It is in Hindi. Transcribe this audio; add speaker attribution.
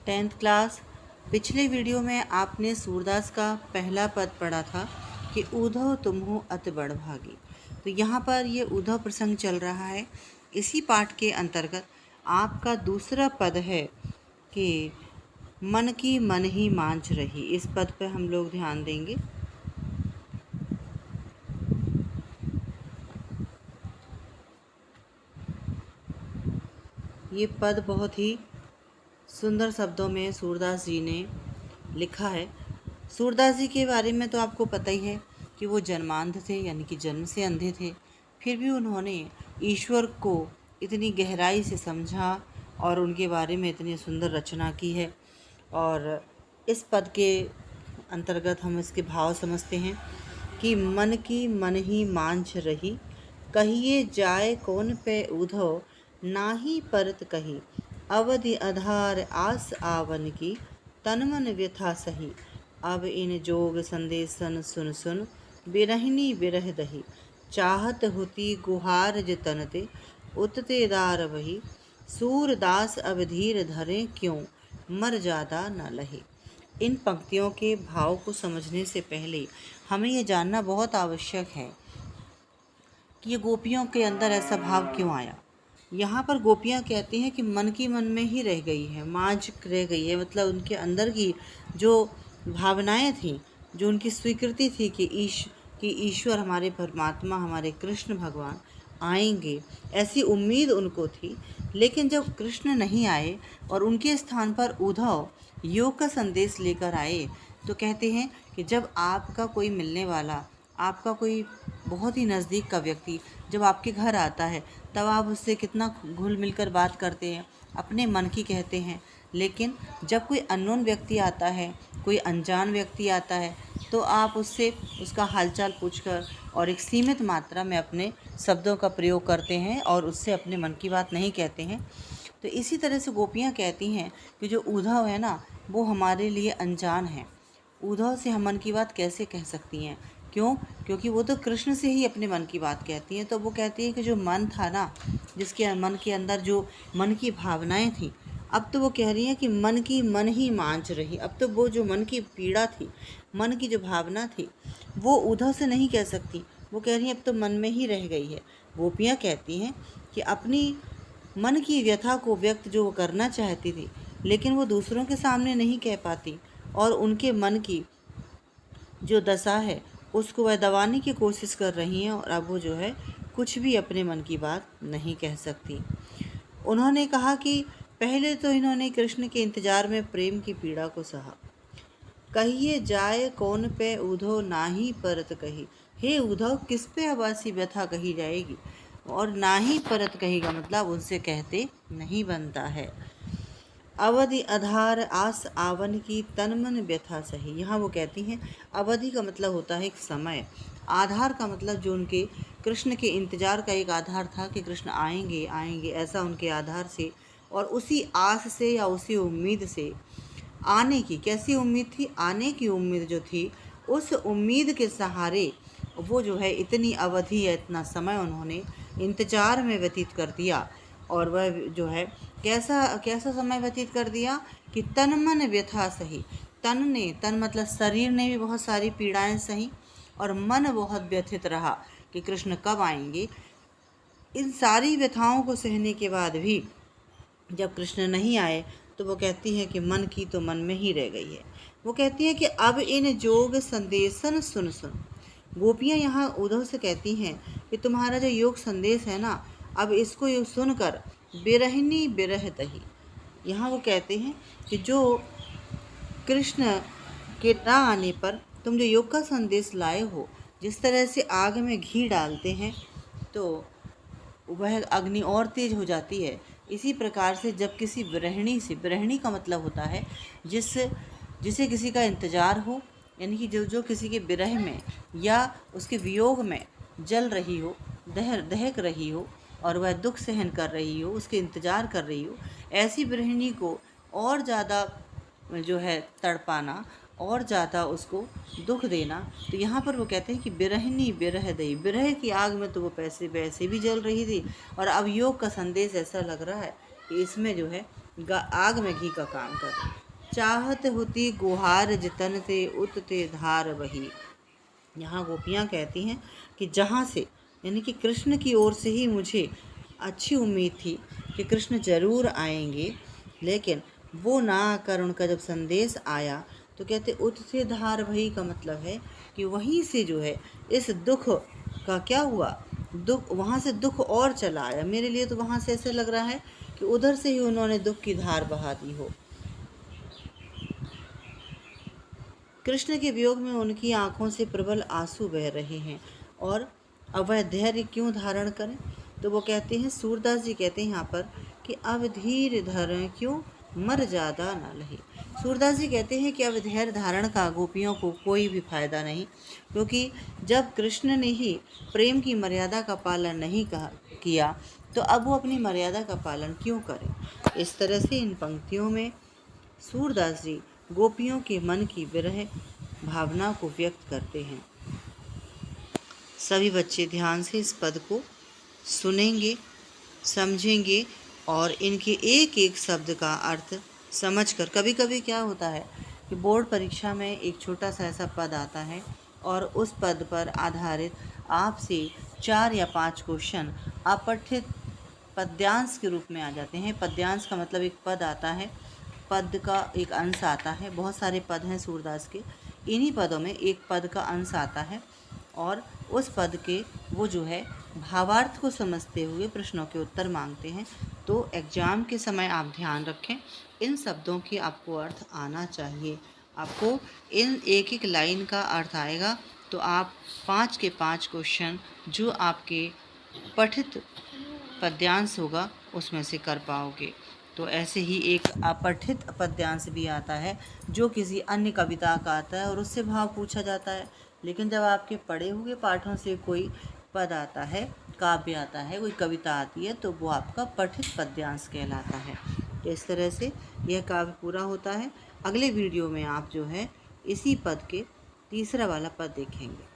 Speaker 1: 10th class. पिछले वीडियो में आपने सूरदास का पहला पद पढ़ा था कि ऊधव तुम्हु अति बड़भागी। तो यहाँ पर ये ऊधव प्रसंग चल रहा है। इसी पाठ के अंतर्गत आपका दूसरा पद है कि मन की मन ही मांझ रही। इस पद पर हम लोग ध्यान देंगे। ये पद बहुत ही सुंदर शब्दों में सूरदास जी ने लिखा है। सूरदास जी के बारे में तो आपको पता ही है कि वो जन्मांध थे, यानी कि जन्म से अंधे थे। फिर भी उन्होंने ईश्वर को इतनी गहराई से समझा और उनके बारे में इतनी सुंदर रचना की है। और इस पद के अंतर्गत हम इसके भाव समझते हैं कि मन की मन ही मांझ रही, कहिए जाए कौन पे उधो, नाही परत कही, अवधि आधार आस आवन की, तन मन व्यथा सही, अब इन जोग संदेशन सुन सुन, बिरहिनी बिरह दही, चाहत हुती गुहार जतनते, उतते दार वही, सूरदास अब धीर धरे क्यों, मर जादा न लहे। इन पंक्तियों के भाव को समझने से पहले हमें ये जानना बहुत आवश्यक है कि ये गोपियों के अंदर ऐसा भाव क्यों आया। यहाँ पर गोपियाँ कहती हैं कि मन की मन में ही रह गई है, मांझ रह गई है। मतलब उनके अंदर की जो भावनाएं थीं, जो उनकी स्वीकृति थी कि ईश्वर हमारे परमात्मा, हमारे कृष्ण भगवान आएंगे, ऐसी उम्मीद उनको थी। लेकिन जब कृष्ण नहीं आए और उनके स्थान पर उद्धव योग का संदेश लेकर आए, तो कहते हैं कि जब आपका कोई मिलने वाला, आपका कोई बहुत ही नज़दीक का व्यक्ति जब आपके घर आता है, तब आप उससे कितना घुल मिलकर बात करते हैं, अपने मन की कहते हैं। लेकिन जब कोई अननोन व्यक्ति आता है, कोई अनजान व्यक्ति आता है, तो आप उससे उसका हालचाल पूछकर और एक सीमित मात्रा में अपने शब्दों का प्रयोग करते हैं और उससे अपने मन की बात नहीं कहते हैं। तो इसी तरह से गोपियाँ कहती हैं कि जो उद्धव है ना, वो हमारे लिए अनजान है। उद्धव से हम मन की बात कैसे कह सकती हैं? क्यों? क्योंकि वो तो कृष्ण से ही अपने मन की बात कहती हैं। तो वो कहती है कि जो मन था ना, जिसके मन के अंदर जो मन की भावनाएं थी, अब तो वो कह रही हैं कि मन की मन ही मांझ रही। अब तो वो जो मन की पीड़ा थी, मन की जो भावना थी, वो उद्धव से नहीं कह सकती। वो कह रही हैं अब तो मन में ही रह गई है। गोपियाँ कहती हैं कि अपनी मन की व्यथा को व्यक्त जो वो करना चाहती थी, लेकिन वो दूसरों के सामने नहीं कह पाती, और उनके मन की जो दशा है उसको वह दबाने की कोशिश कर रही हैं, और अब वो जो है कुछ भी अपने मन की बात नहीं कह सकती। उन्होंने कहा कि पहले तो इन्होंने कृष्ण के इंतजार में प्रेम की पीड़ा को सहा। कहिए जाए कौन पे उधो नाही परत कही। हे उद्धव, किस पे अबासी व्यथा कही जाएगी, और ना ही परत कहेगा, मतलब उनसे कहते नहीं बनता है। अवधि आधार आस आवन की, तन मन व्यथा सही। यहाँ वो कहती हैं अवधि का मतलब होता है एक समय, आधार का मतलब जो उनके कृष्ण के इंतजार का एक आधार था कि कृष्ण आएंगे आएंगे, ऐसा उनके आधार से और उसी आस से या उसी उम्मीद से, आने की कैसी उम्मीद थी, आने की उम्मीद जो थी, उस उम्मीद के सहारे वो जो है इतनी अवधि या इतना समय उन्होंने इंतजार में व्यतीत कर दिया। और वह जो है कैसा कैसा समय व्यतीत कर दिया कि तन मन व्यथा सही। तन मतलब शरीर ने भी बहुत सारी पीड़ाएं सही, और मन बहुत व्यथित रहा कि कृष्ण कब आएंगे। इन सारी व्यथाओं को सहने के बाद भी जब कृष्ण नहीं आए, तो वो कहती है कि मन की तो मन में ही रह गई है। वो कहती है कि अब इन जोग संदेशन सुन सुन। गोपियाँ यहाँ उद्धव से कहती हैं कि तुम्हारा जो योग संदेश है ना, अब इसको ये सुनकर बिरहिनी बिरह दही। यहाँ वो कहते हैं कि जो कृष्ण के ना आने पर तुम जो योग का संदेश लाए हो, जिस तरह से आग में घी डालते हैं तो वह अग्नि और तेज हो जाती है, इसी प्रकार से जब किसी गृहिणी से, गृहिणी का मतलब होता है जिसे किसी का इंतजार हो, यानी कि जो किसी के विरह में या उसके वियोग में जल रही हो, दहक रही हो, और वह दुख सहन कर रही हो, उसके इंतजार कर रही हो, ऐसी गृहिणी को और ज़्यादा जो है तड़पाना और ज़्यादा उसको दुख देना। तो यहाँ पर वो कहते हैं कि बिरहिनी बिरह दई, बिरह की आग में तो वो पैसे वैसे भी जल रही थी, और अब योग का संदेश ऐसा लग रहा है कि इसमें जो है आग में घी का काम कर रहे। चाहत होती गुहार जितन ते उतते धार बही। यहाँ गोपियाँ कहती हैं कि जहाँ से, यानी कि कृष्ण की ओर से ही मुझे अच्छी उम्मीद थी कि कृष्ण ज़रूर आएंगे, लेकिन वो ना आकर उनका जब संदेश आया तो कहते उत से धार भई का मतलब है कि वहीं से जो है इस दुख का क्या हुआ, दुख वहाँ से दुख और चला आया। मेरे लिए तो वहाँ से ऐसे लग रहा है कि उधर से ही उन्होंने दुख की धार बहा दी हो। कृष्ण के वियोग में उनकी आंखों से प्रबल आंसू बह रहे हैं और अब वह धैर्य क्यों धारण करें। तो वो कहते हैं, सूरदास जी कहते हैं यहाँ पर कि अब धीर धरें क्यों मर ज़्यादा न लहे। सूरदास जी कहते हैं कि अब धैर्य धारण का गोपियों को कोई भी फायदा नहीं, क्योंकि जब कृष्ण ने ही प्रेम की मर्यादा का पालन नहीं किया तो अब वो अपनी मर्यादा का पालन क्यों करें। इस तरह से इन पंक्तियों में सूरदास जी गोपियों के मन की विरह भावना को व्यक्त करते हैं। सभी बच्चे ध्यान से इस पद को सुनेंगे, समझेंगे और इनके एक एक शब्द का अर्थ समझकर, कभी कभी क्या होता है कि बोर्ड परीक्षा में एक छोटा सा ऐसा पद आता है और उस पद पर आधारित आपसे 4 या 5 क्वेश्चन अपठित पद्यांश के रूप में आ जाते हैं। पद्यांश का मतलब एक पद आता है, पद का एक अंश आता है। बहुत सारे पद हैं सूरदास के, इन्हीं पदों में एक पद का अंश आता है और उस पद के वो जो है भावार्थ को समझते हुए प्रश्नों के उत्तर मांगते हैं। तो एग्ज़ाम के समय आप ध्यान रखें, इन शब्दों की आपको अर्थ आना चाहिए। आपको इन एक एक लाइन का अर्थ आएगा तो आप 5 के 5 क्वेश्चन जो आपके पठित पद्यांश होगा उसमें से कर पाओगे। तो ऐसे ही एक अपठित पद्यांश भी आता है जो किसी अन्य कविता का आता है और उससे भाव पूछा जाता है, लेकिन जब आपके पढ़े हुए पाठों से कोई पद आता है, काव्य आता है, कोई कविता आती है तो वो आपका पठित पद्यांश कहलाता है। तो इस तरह से यह काव्य पूरा होता है। अगले वीडियो में आप जो है इसी पद के तीसरा वाला पद देखेंगे।